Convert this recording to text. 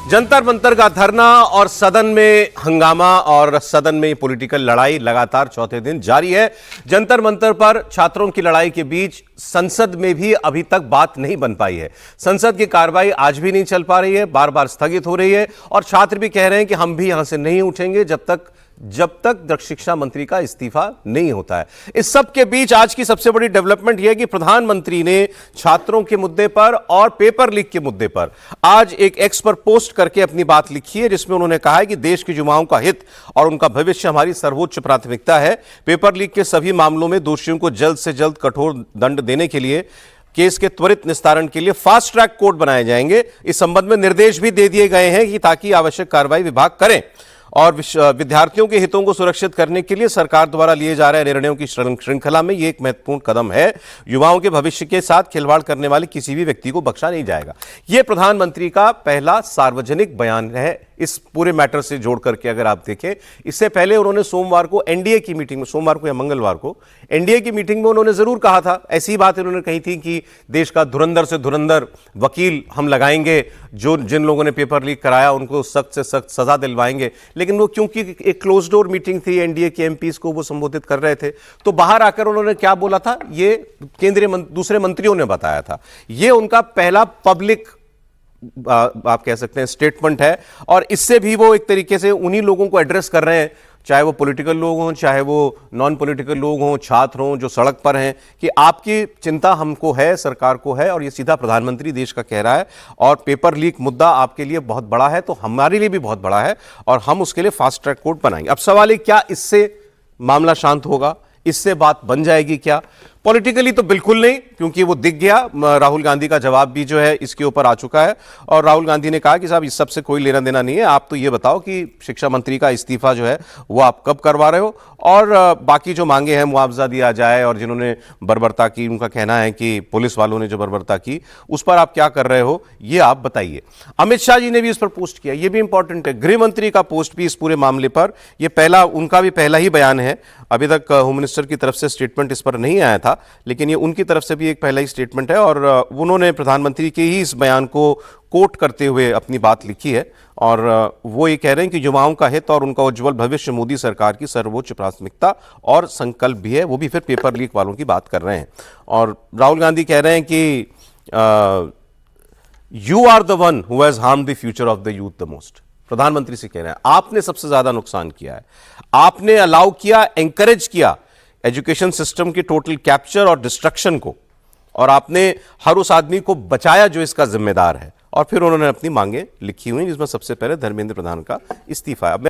जंतर मंतर का धरना और सदन में हंगामा और सदन में पॉलिटिकल लड़ाई लगातार चौथे दिन जारी है। जंतर मंतर पर छात्रों की लड़ाई के बीच संसद में भी अभी तक बात नहीं बन पाई है। संसद की कार्रवाई आज भी नहीं चल पा रही है, बार बार स्थगित हो रही है और छात्र भी कह रहे हैं कि हम भी यहां से नहीं उठेंगे जब तक शिक्षा मंत्री का इस्तीफा नहीं होता है। इस सब के बीच आज की सबसे बड़ी डेवलपमेंट यह है कि प्रधानमंत्री ने छात्रों के मुद्दे पर और पेपर लीक के मुद्दे पर आज एक एक्स पर पोस्ट करके अपनी बात लिखी है, जिसमें उन्होंने कहा है कि देश के युवाओं का हित और उनका भविष्य हमारी सर्वोच्च प्राथमिकता है। पेपर लीक के सभी मामलों में दोषियों को जल्द से जल्द कठोर दंड देने के लिए केस के त्वरित निस्तारण के लिए फास्ट ट्रैक कोर्ट बनाए जाएंगे। इस संबंध में निर्देश भी दे दिए गए हैं कि ताकि आवश्यक कार्रवाई विभाग करें और विद्यार्थियों के हितों को सुरक्षित करने के लिए सरकार द्वारा लिए जा रहे निर्णयों की श्रृंखला में यह एक महत्वपूर्ण कदम है। युवाओं के भविष्य के साथ खिलवाड़ करने वाले किसी भी व्यक्ति को बख्शा नहीं जाएगा। यह प्रधानमंत्री का पहला सार्वजनिक बयान है इस पूरे मैटर से जोड़ करके। अगर आप देखें, इससे पहले उन्होंने सोमवार को एनडीए की मीटिंग में, सोमवार को या मंगलवार को एनडीए की मीटिंग में उन्होंने जरूर कहा था, ऐसी ही बात उन्होंने कही थी कि देश का धुरंधर से धुरंधर वकील हम लगाएंगे, जिन लोगों ने पेपर लीक कराया उनको सख्त से सख्त सजा दिलवाएंगे। लेकिन वो क्योंकि एक क्लोज डोर मीटिंग थी, एनडीए के एमपीज को वो संबोधित कर रहे थे, तो बाहर आकर उन्होंने क्या बोला था ये केंद्रीय दूसरे मंत्रियों ने बताया था। ये उनका पहला पब्लिक आप कह सकते हैं स्टेटमेंट है और इससे भी वो एक तरीके से उन्हीं लोगों को एड्रेस कर रहे हैं, चाहे वो पॉलिटिकल लोग हों, चाहे वो नॉन पॉलिटिकल लोग हों, छात्र हों जो सड़क पर हैं, कि आपकी चिंता हमको है, सरकार को है। और ये सीधा प्रधानमंत्री देश का कह रहा है और पेपर लीक मुद्दा आपके लिए बहुत बड़ा है तो हमारे लिए भी बहुत बड़ा है और हम उसके लिए फास्ट ट्रैक कोर्ट बनाएंगे। अब सवाल है क्या इससे मामला शांत होगा, इससे बात बन जाएगी क्या? पॉलिटिकली तो बिल्कुल नहीं, क्योंकि वो दिख गया। राहुल गांधी का जवाब भी जो है इसके ऊपर आ चुका है और राहुल गांधी ने कहा कि साहब इस सब से कोई लेना देना नहीं है, आप तो ये बताओ कि शिक्षा मंत्री का इस्तीफा जो है वो आप कब करवा रहे हो और बाकी जो मांगे हैं मुआवजा दिया जाए और जिन्होंने बर्बरता की, उनका कहना है कि पुलिस वालों ने जो बर्बरता की उस पर आप क्या कर रहे हो ये आप बताइए। अमित शाह जी ने भी इस पर पोस्ट किया, ये भी इंपॉर्टेंट है। गृह मंत्री का पोस्ट भी इस पूरे मामले पर, ये पहला उनका भी पहला ही बयान है। अभी तक होम मिनिस्टर की तरफ से स्टेटमेंट इस पर नहीं आया था, लेकिन ये उनकी तरफ से भी एक पहला ही स्टेटमेंट है और उन्होंने प्रधानमंत्री के ही इस बयान को कोट करते हुए अपनी बात लिखी है और वो ये कह रहे हैं कि युवाओं का हित और उनका उज्जवल भविष्य मोदी सरकार की सर्वोच्च प्राथमिकता और संकल्प भी है। वो भी फिर पेपर लीक वालों की बात कर रहे हैं और राहुल गांधी कह रहे हैं कि you are the one who has harmed the future of the youth the most. प्रधानमंत्री से कह रहे हैं आपने सबसे ज्यादा नुकसान किया है, आपने अलाउ किया, एंकरेज किया एजुकेशन सिस्टम के टोटल कैप्चर और डिस्ट्रक्शन को और आपने हर उस आदमी को बचाया जो इसका जिम्मेदार है। और फिर उन्होंने अपनी मांगे लिखी हुई जिसमें सबसे पहले धर्मेंद्र प्रधान का इस्तीफा है।